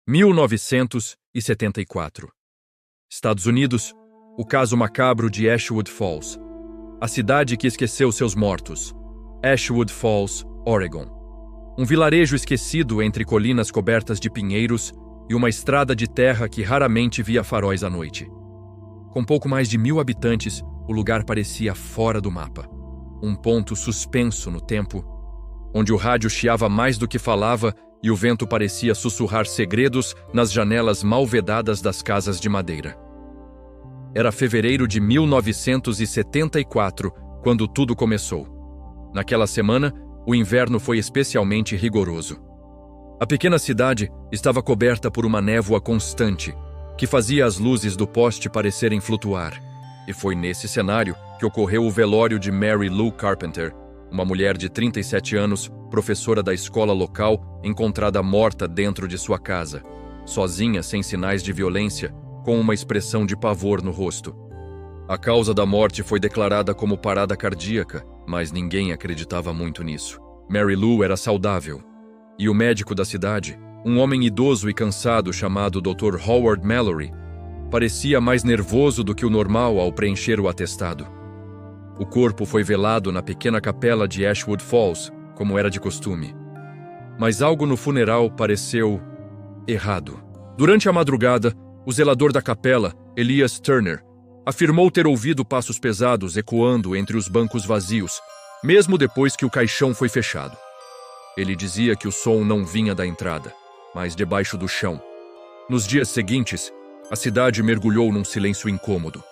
1974. Estados Unidos, o caso macabro de Ashwood Falls. A cidade que esqueceu seus mortos. Ashwood Falls, Oregon. Um vilarejo esquecido entre colinas cobertas de pinheiros e uma estrada de terra que raramente via faróis à noite. Com pouco mais de 1.000 habitantes, o lugar parecia fora do mapa. Um ponto suspenso no tempo, onde o rádio chiava mais do que falava e o vento parecia sussurrar segredos nas janelas mal vedadas das casas de madeira. Era fevereiro de 1974, quando tudo começou. Naquela semana, o inverno foi especialmente rigoroso. A pequena cidade estava coberta por uma névoa constante, que fazia as luzes do poste parecerem flutuar. E foi nesse cenário que ocorreu o velório de Mary Lou Carpenter, uma mulher de 37 anos, professora da escola local, encontrada morta dentro de sua casa, sozinha, sem sinais de violência, com uma expressão de pavor no rosto. A causa da morte foi declarada como parada cardíaca, mas ninguém acreditava muito nisso. Mary Lou era saudável, e o médico da cidade, um homem idoso e cansado chamado Dr. Howard Mallory, parecia mais nervoso do que o normal ao preencher o atestado. O corpo foi velado na pequena capela de Ashwood Falls, como era de costume. Mas algo no funeral pareceu errado. Durante a madrugada, o zelador da capela, Elias Turner, afirmou ter ouvido passos pesados ecoando entre os bancos vazios, mesmo depois que o caixão foi fechado. Ele dizia que o som não vinha da entrada, mas debaixo do chão. Nos dias seguintes, a cidade mergulhou num silêncio incômodo.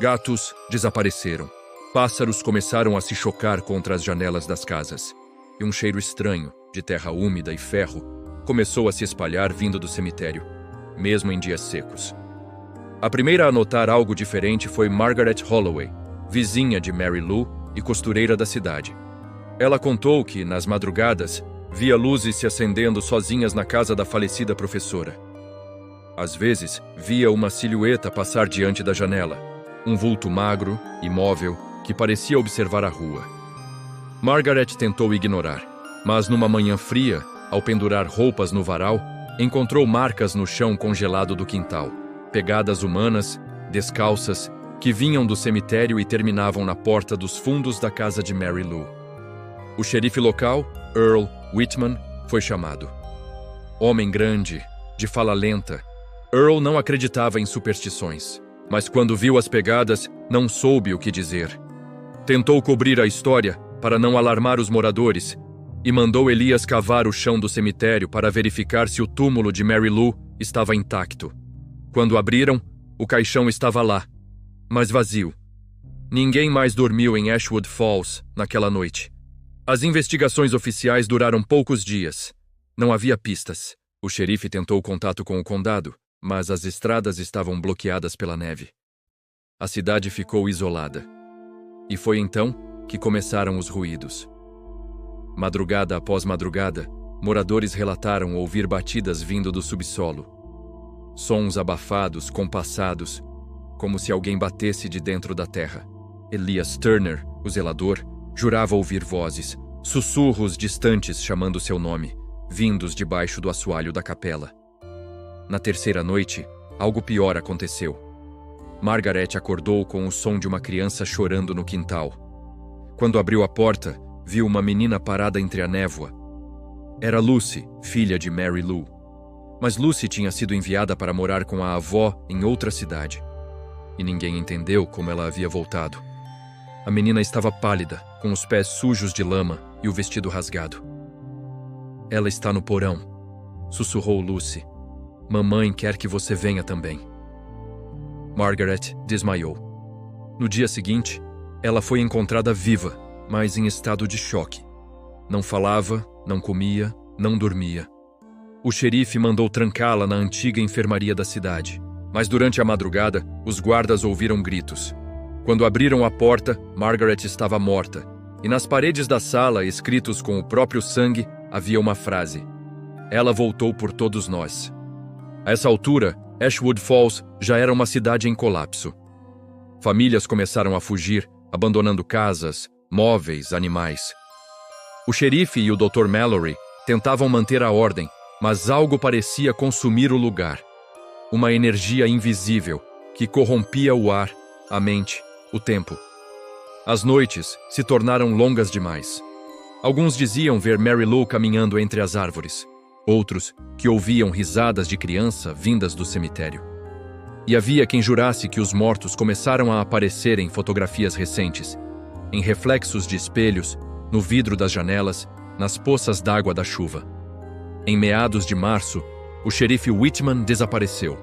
Gatos desapareceram. Pássaros começaram a se chocar contra as janelas das casas, e um cheiro estranho, de terra úmida e ferro, começou a se espalhar vindo do cemitério, mesmo em dias secos. A primeira a notar algo diferente foi Margaret Holloway, vizinha de Mary Lou e costureira da cidade. Ela contou que, nas madrugadas, via luzes se acendendo sozinhas na casa da falecida professora. Às vezes, via uma silhueta passar diante da janela, um vulto magro, imóvel, que parecia observar a rua. Margaret tentou ignorar, mas numa manhã fria, ao pendurar roupas no varal, encontrou marcas no chão congelado do quintal, pegadas humanas, descalças, que vinham do cemitério e terminavam na porta dos fundos da casa de Mary Lou. O xerife local, Earl Whitman, foi chamado. Homem grande, de fala lenta, Earl não acreditava em superstições, mas quando viu as pegadas, não soube o que dizer. Tentou cobrir a história para não alarmar os moradores e mandou Elias cavar o chão do cemitério para verificar se o túmulo de Mary Lou estava intacto. Quando abriram, o caixão estava lá, mas vazio. Ninguém mais dormiu em Ashwood Falls naquela noite. As investigações oficiais duraram poucos dias. Não havia pistas. O xerife tentou contato com o condado, mas as estradas estavam bloqueadas pela neve. A cidade ficou isolada. E foi então que começaram os ruídos. Madrugada após madrugada, moradores relataram ouvir batidas vindo do subsolo. Sons abafados, compassados, como se alguém batesse de dentro da terra. Elias Turner, o zelador, jurava ouvir vozes, sussurros distantes chamando seu nome, vindos debaixo do assoalho da capela. Na terceira noite, algo pior aconteceu. Margaret acordou com o som de uma criança chorando no quintal. Quando abriu a porta, viu uma menina parada entre a névoa. Era Lucy, filha de Mary Lou. Mas Lucy tinha sido enviada para morar com a avó em outra cidade. E ninguém entendeu como ela havia voltado. A menina estava pálida, com os pés sujos de lama e o vestido rasgado. Ela está no porão, sussurrou Lucy. Mamãe quer que você venha também. Margaret desmaiou. No dia seguinte, ela foi encontrada viva, mas em estado de choque. Não falava, não comia, não dormia. O xerife mandou trancá-la na antiga enfermaria da cidade, mas durante a madrugada, os guardas ouviram gritos. Quando abriram a porta, Margaret estava morta, e nas paredes da sala, escritos com o próprio sangue, havia uma frase: "Ela voltou por todos nós." A essa altura, Ashwood Falls já era uma cidade em colapso. Famílias começaram a fugir, abandonando casas, móveis, animais. O xerife e o Dr. Mallory tentavam manter a ordem, mas algo parecia consumir o lugar. Uma energia invisível que corrompia o ar, a mente, o tempo. As noites se tornaram longas demais. Alguns diziam ver Mary Lou caminhando entre as árvores. Outros que ouviam risadas de criança vindas do cemitério. E havia quem jurasse que os mortos começaram a aparecer em fotografias recentes, em reflexos de espelhos, no vidro das janelas, nas poças d'água da chuva. Em meados de março, o xerife Whitman desapareceu.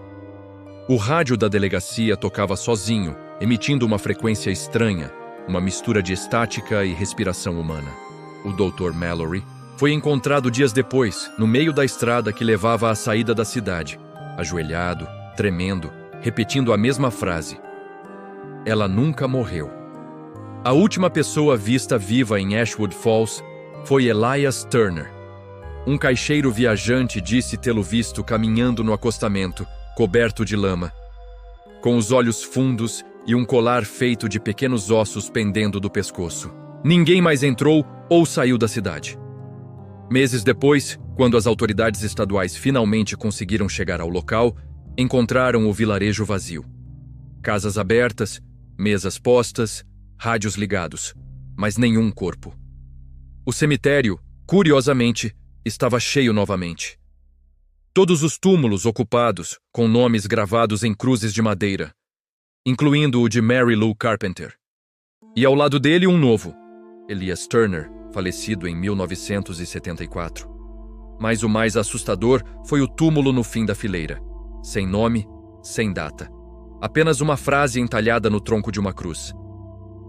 O rádio da delegacia tocava sozinho, emitindo uma frequência estranha, uma mistura de estática e respiração humana. O Dr. Mallory foi encontrado dias depois, no meio da estrada que levava à saída da cidade, ajoelhado, tremendo, repetindo a mesma frase. Ela nunca morreu. A última pessoa vista viva em Ashwood Falls foi Elias Turner. Um caixeiro viajante disse tê-lo visto caminhando no acostamento, coberto de lama, com os olhos fundos e um colar feito de pequenos ossos pendendo do pescoço. Ninguém mais entrou ou saiu da cidade. Meses depois, quando as autoridades estaduais finalmente conseguiram chegar ao local, encontraram o vilarejo vazio. Casas abertas, mesas postas, rádios ligados, mas nenhum corpo. O cemitério, curiosamente, estava cheio novamente. Todos os túmulos ocupados, com nomes gravados em cruzes de madeira, incluindo o de Mary Lou Carpenter. E ao lado dele um novo, Elias Turner, falecido em 1974. Mas o mais assustador foi o túmulo no fim da fileira. Sem nome, sem data. Apenas uma frase entalhada no tronco de uma cruz.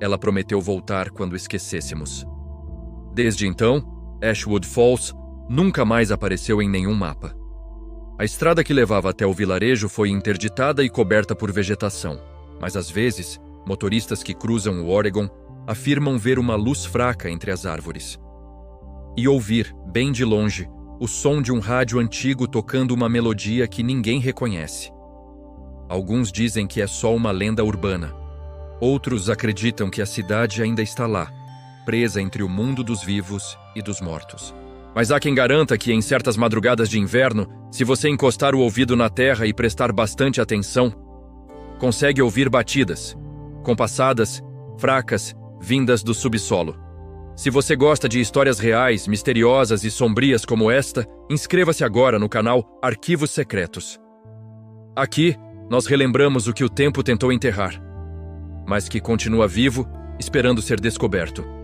Ela prometeu voltar quando esquecêssemos. Desde então, Ashwood Falls nunca mais apareceu em nenhum mapa. A estrada que levava até o vilarejo foi interditada e coberta por vegetação, mas às vezes, motoristas que cruzam o Oregon afirmam ver uma luz fraca entre as árvores. E ouvir, bem de longe, o som de um rádio antigo tocando uma melodia que ninguém reconhece. Alguns dizem que é só uma lenda urbana. Outros acreditam que a cidade ainda está lá, presa entre o mundo dos vivos e dos mortos. Mas há quem garanta que em certas madrugadas de inverno, se você encostar o ouvido na terra e prestar bastante atenção, consegue ouvir batidas, compassadas, fracas, vindas do subsolo. Se você gosta de histórias reais, misteriosas e sombrias como esta, inscreva-se agora no canal Arquivos Secretos. Aqui, nós relembramos o que o tempo tentou enterrar, mas que continua vivo, esperando ser descoberto.